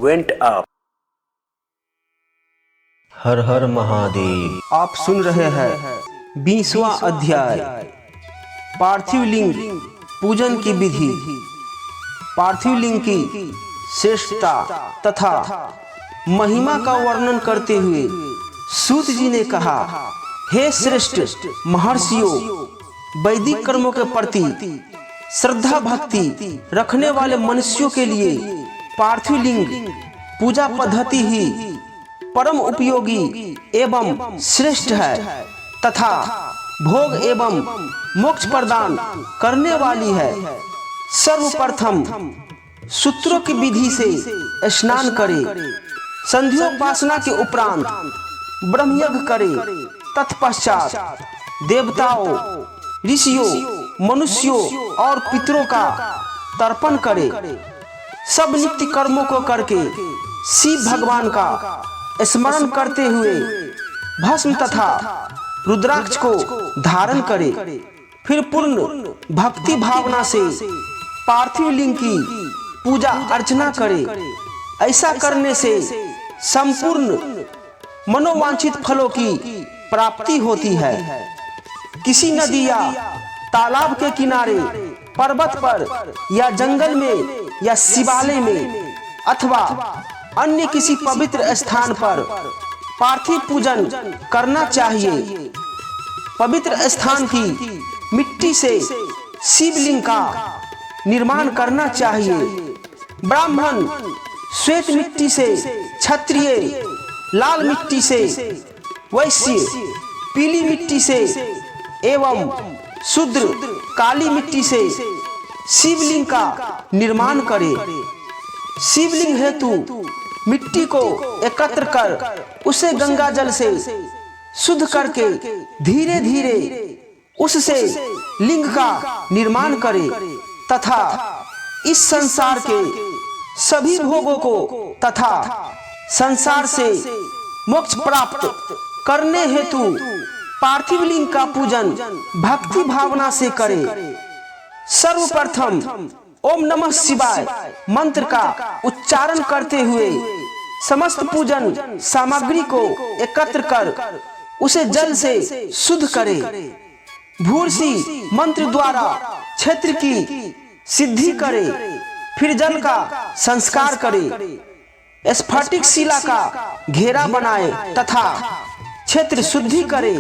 went up. हर हर महादेव। आप सुन रहे हैं 20वां अध्याय पार्थिव लिंग पूजन की विधि। पार्थिव लिंग की श्रेष्ठता तथा महिमा का वर्णन करते हुए सूत जी ने कहा, हे श्रेष्ठ महर्षियों, वैदिक कर्मों के प्रति श्रद्धा भक्ति रखने वाले मनुष्यों के लिए पार्थिव लिंग पूजा पद्धति ही परम उपयोगी एवं श्रेष्ठ है तथा भोग एवं मोक्ष प्रदान करने वाली है। सर्वप्रथम सूत्रों की विधि से स्नान करे, संध्योपासना के उपरांत ब्रह्मयज्ञ करे, तत्पश्चात देवताओं, ऋषियों, मनुष्यों और पितरों का तर्पण करे। सब नित्य कर्मों को करके शिव भगवान का स्मरण करते हुए भस्म तथा रुद्राक्ष को धारण करे। फिर पूर्ण भक्ति भावना से पार्थिव लिंग की पूजा अर्चना करे। ऐसा करने से संपूर्ण मनोवांछित फलों की प्राप्ति होती है। किसी नदी या तालाब के किनारे, पर्वत पर या जंगल में या शिवालय में अथवा अन्य किसी पवित्र स्थान पर पार्थिव पूजन करना चाहिए। पवित्र स्थान की मिट्टी से शिवलिंग का निर्माण करना चाहिए। ब्राह्मण श्वेत मिट्टी से, क्षत्रिय लाल मिट्टी से, वैश्य पीली मिट्टी से एवं शूद्र काली मिट्टी से शिवलिंग का निर्माण करे। शिवलिंग हेतु मिट्टी को एकत्र कर उसे गंगा जल से शुद्ध करके धीरे धीरे उससे लिंग का निर्माण करे तथा इस संसार के सभी भोगों को तथा संसार से मोक्ष प्राप्त करने हेतु पार्थिव लिंग का पूजन भक्ति भावना से करे। सर्वप्रथम ओम नमः शिवाय मंत्र का उच्चारण करते हुए समस्त पूजन सामग्री को एकत्र कर उसे जल से शुद्ध करे। भूर्सी मंत्र द्वारा क्षेत्र की सिद्धि करे। फिर जल का संस्कार करे। स्फटिक शिला का घेरा बनाए तथा क्षेत्र शुद्धि करे।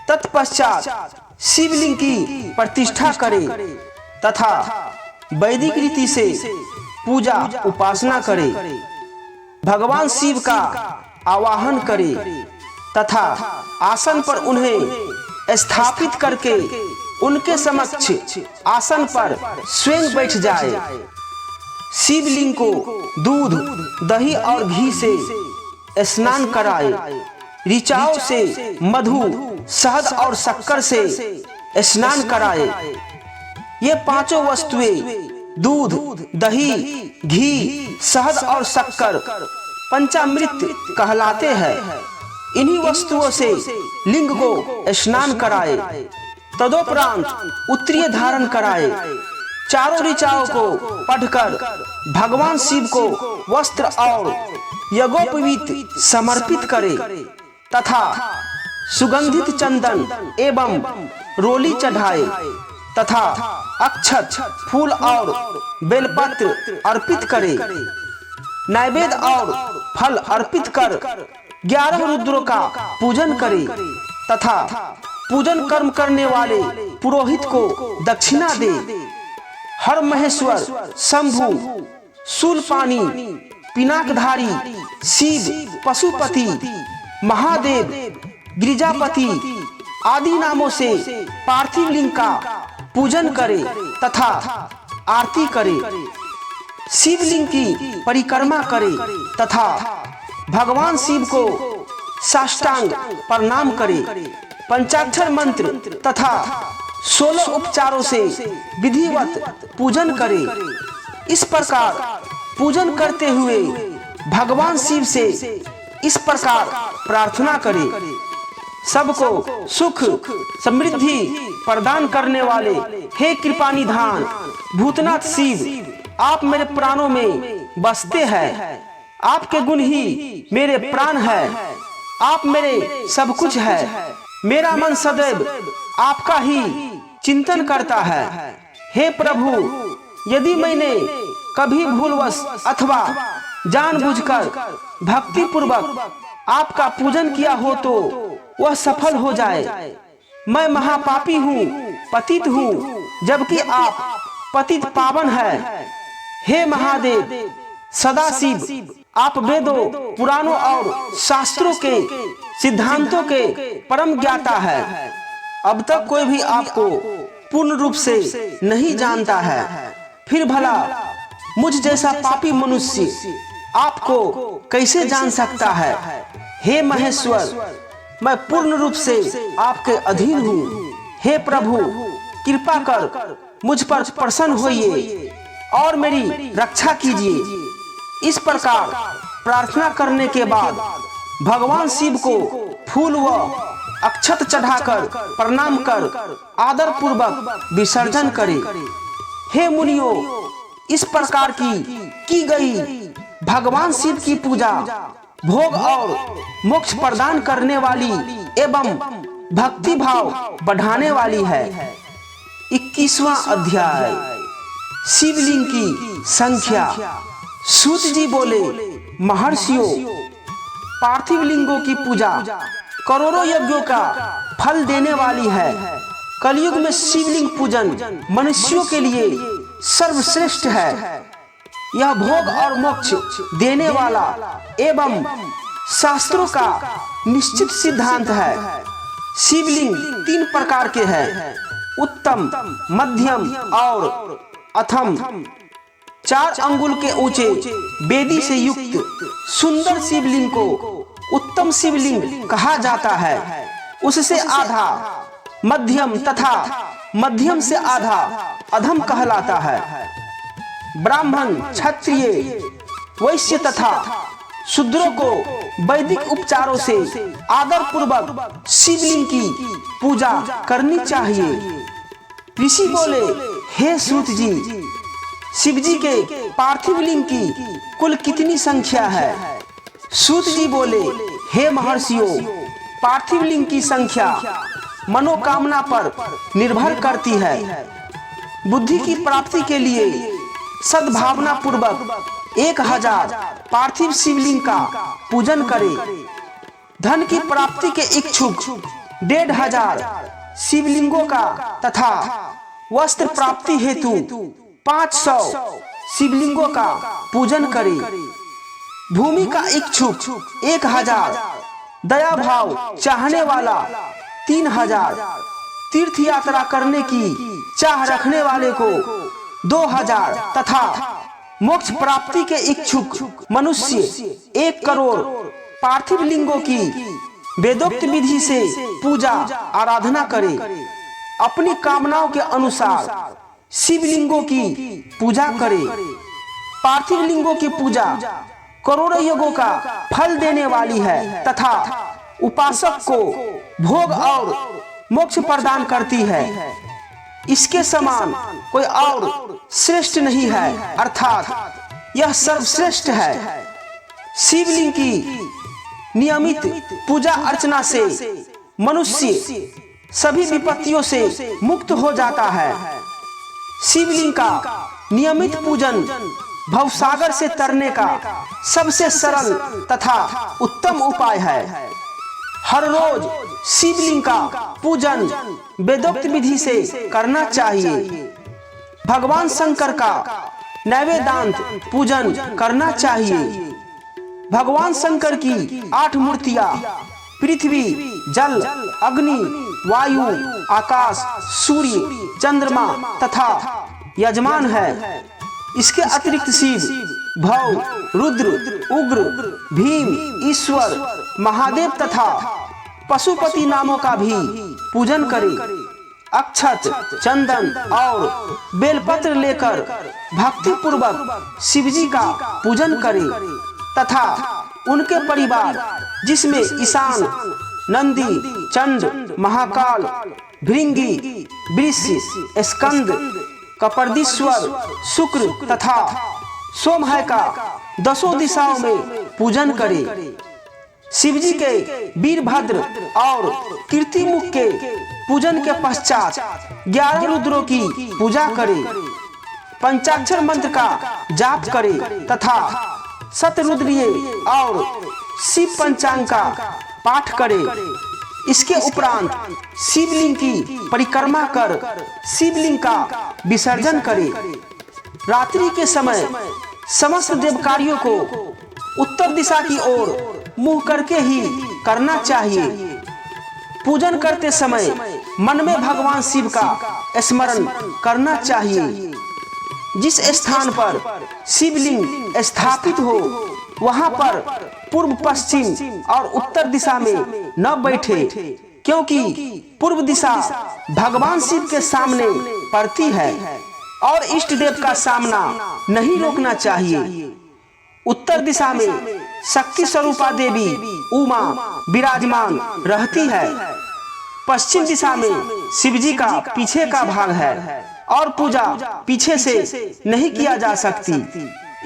तत्पश्चात शिवलिंग की प्रतिष्ठा करे तथा वैदिक रीति से पूजा उपासना करे। भगवान शिव का आवाहन करे तथा आसन पर उन्हें स्थापित करके उनके समक्ष आसन पर स्वयं बैठ जाए। शिवलिंग को दूध, दही और घी से स्नान कराए। ऋचाओं से मधु, शहद और शक्कर से स्नान कराए। ये पांचों वस्तुएं दूध, दही, घी, शहद और शक्कर पंचामृत कहलाते हैं। इन्हीं वस्तुओं से लिंग को स्नान कराए। तदोपरांत उत्तरीय धारण कराए। चारों ऋचाओं को पढ़कर भगवान शिव को वस्त्र और यज्ञोपवीत समर्पित करे तथा सुगंधित चंदन एवं रोली चढ़ाए तथा अक्षत, फूल और बेलपत्र अर्पित करे। नैवेद्य और फल अर्पित कर 11 रुद्रों का पूजन करे तथा पूजन कर्म करने वाले पुरोहित को दक्षिणा दे। हर महेश्वर, शंभु, शूलपाणी, पिनाकधारी, शिव, पशुपति, महादेव, गिरिजापति आदि नामों से पार्थिव लिंग का पूजन करे तथा आरती करे। शिवलिंग की परिक्रमा करे तथा भगवान शिव को साष्टांग प्रणाम करे। पंचाक्षर मंत्र तथा 16 उपचारों से विधिवत पूजन करे। इस प्रकार पूजन करते हुए भगवान शिव से इस प्रकार प्रार्थना करे, सबको सुख समृद्धि प्रदान करने वाले हे कृपा निधान भूतनाथ शिव, आप मेरे प्राणों में बसते हैं। आपके गुण ही मेरे प्राण है, आप मेरे सब कुछ है। मेरा मन सदैव आपका ही चिंतन करता है। हे प्रभु, यदि मैंने कभी भूलवश अथवा जानबूझकर भक्ति पूर्वक आपका पूजन किया हो तो वह सफल हो जाए। मैं महापापी हूँ, पतित हूँ, जबकि आप पतित पावन है। हे महादेव सदाशिव, आप वेदों, पुराणों और शास्त्रों के सिद्धांतों के परम ज्ञाता है। अब तक कोई भी आपको पूर्ण रूप से नहीं जानता है, फिर भला मुझ जैसा पापी मनुष्य आपको कैसे जान सकता है। हे महेश्वर, मैं पूर्ण रूप से आपके अधीन हूँ। हे प्रभु, कृपा कर मुझ पर प्रसन्न होइए और मेरी रक्षा कीजिए। इस प्रकार प्रार्थना करने के बाद भगवान शिव को फूल व अक्षत चढ़ाकर प्रणाम कर आदर पूर्वक विसर्जन करें। हे मुनियों, इस प्रकार की गई भगवान शिव की पूजा भोग और मोक्ष प्रदान करने वाली एवं भक्ति भाव बढ़ाने वाली है। 21वां अध्याय, शिवलिंग की संख्या। सूत जी बोले, महर्षियों, पार्थिव लिंगों की पूजा करोड़ों यज्ञों का फल देने वाली है। कलयुग में शिवलिंग पूजन मनुष्यों के लिए सर्वश्रेष्ठ है। यह भोग और मोक्ष देने वाला एवं शास्त्रों का निश्चित सिद्धांत है। शिवलिंग 3 प्रकार के हैं, उत्तम, मध्यम और अथम। 4 अंगुल के ऊंचे वेदी से युक्त सुंदर शिवलिंग को उत्तम शिवलिंग कहा जाता है। उससे आधा मध्यम तथा मध्यम से आधा अधम कहलाता है। ब्राह्मण, क्षत्रिय, वैश्य तथा शूद्रों को वैदिक उपचारों से आदर पूर्वक शिवलिंग की पूजा करनी चाहिए। ऋषि बोले, हे सूत जी, शिवजी के पार्थिव लिंग की कुल कितनी संख्या है? सूत जी बोले, हे महर्षियों, पार्थिव लिंग की संख्या मनोकामना पर निर्भर करती है। बुद्धि की प्राप्ति के लिए सद्भावना पूर्वक 1000 पार्थिव शिवलिंग का पूजन करें। धन की प्राप्ति के इच्छुक 1500 शिवलिंगों का तथा वस्त्र प्राप्ति हेतु 500 शिवलिंगों का पूजन करें। भूमि का इच्छुक 1000, दया भाव चाहने वाला 3000, तीर्थ यात्रा करने की चाह रखने वाले को 2000 तथा मोक्ष प्राप्ति के इच्छुक मनुष्य 1 करोड़ पार्थिव लिंगों की वेदोक्त विधि से पूजा आराधना करे। अपनी कामनाओं के अनुसार शिवलिंगों की पूजा करे। पार्थिव लिंगों की पूजा करोड़ों यज्ञों का फल देने वाली है तथा उपासक को भोग और मोक्ष प्रदान करती है। इसके समान कोई और श्रेष्ठ नहीं है, अर्थात यह सर्वश्रेष्ठ है। शिवलिंग की नियमित पूजा अर्चना से मनुष्य सभी विपत्तियों से मुक्त हो जाता है। शिवलिंग का नियमित पूजन भवसागर से तरने का सबसे सरल तथा उत्तम उपाय है। हर रोज शिवलिंग का पूजन वेदोक्त विधि से करना चाहिए। भगवान शंकर का नैवेद्यांत पूजन करना चाहिए। भगवान शंकर की 8 मूर्तियां पृथ्वी, जल, अग्नि, वायु, आकाश, सूर्य, चंद्रमा तथा यजमान है। इसके अतिरिक्त शिव, भव, रुद्र, उग्र, भीम, ईश्वर, महादेव तथा पशुपति नामों का भी पूजन करें। अक्षत, चंदन और बेलपत्र लेकर भक्ति पूर्वक शिवजी का पूजन करें तथा उनके परिवार, जिसमें ईशान, नंदी, चंड, महाकाल, भृंगी, वृष, स्कंद, कपर्दीश्वर, शुक्र तथा सोमहय का दसों दिशाओं में पूजन करे। शिव जी के वीरभद्र और कीर्तिमुख के पूजन के पश्चात 11 रुद्रों की पूजा करे, पंचाक्षर मंत्र का जाप करे तथा शतरुद्रीय और शिव पंचांग का पाठ करे। इसके उपरांत शिवलिंग की परिक्रमा कर शिवलिंग का विसर्जन करे। रात्रि के समय समस्त देव कार्यों को उत्तर दिशा की ओर मुंह करके ही करना चाहिए। पूजन करते समय मन में भगवान शिव का स्मरण करना चाहिए। जिस स्थान पर शिवलिंग स्थापित हो वहां पर पूर्व, पश्चिम और उत्तर दिशा में न बैठे, क्योंकि पूर्व दिशा भगवान शिव के सामने पड़ती है और इष्ट देव का सामना नहीं रोकना चाहिए। उत्तर दिशा में शक्ति स्वरूपा देवी उमा विराजमान रहती है। पश्चिम दिशा में शिव जी का पीछे का भाग है और पूजा पीछे से नहीं किया जा सकती,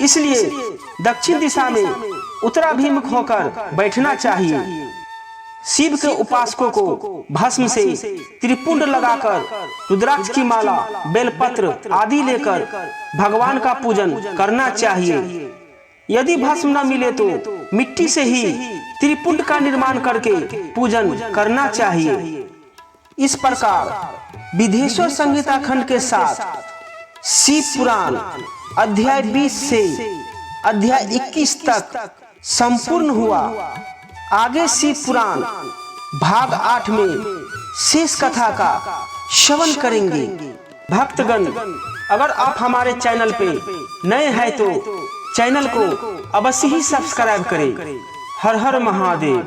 इसलिए दक्षिण दिशा में उत्तराभिमुख होकर बैठना चाहिए। शिव के उपासकों को भस्म से त्रिपुंड लगाकर रुद्राक्ष की माला, बेलपत्र आदि लेकर भगवान का पूजन करना चाहिए। यदि भस्म न मिले तो मिट्टी से ही त्रिपुंड का निर्माण करके पूजन करना चाहिए। इस प्रकार विधेश्वर संहिता खंड के साथ शिव पुराण अध्याय 20 से अध्याय 21 तक संपूर्ण हुआ। आगे शिव पुराण भाग 8 में शेष कथा का श्रवण करेंगे। भक्तगण, अगर आप हमारे चैनल पे नए हैं तो चैनल को अवश्य ही सब्सक्राइब करें। हर हर महादेव।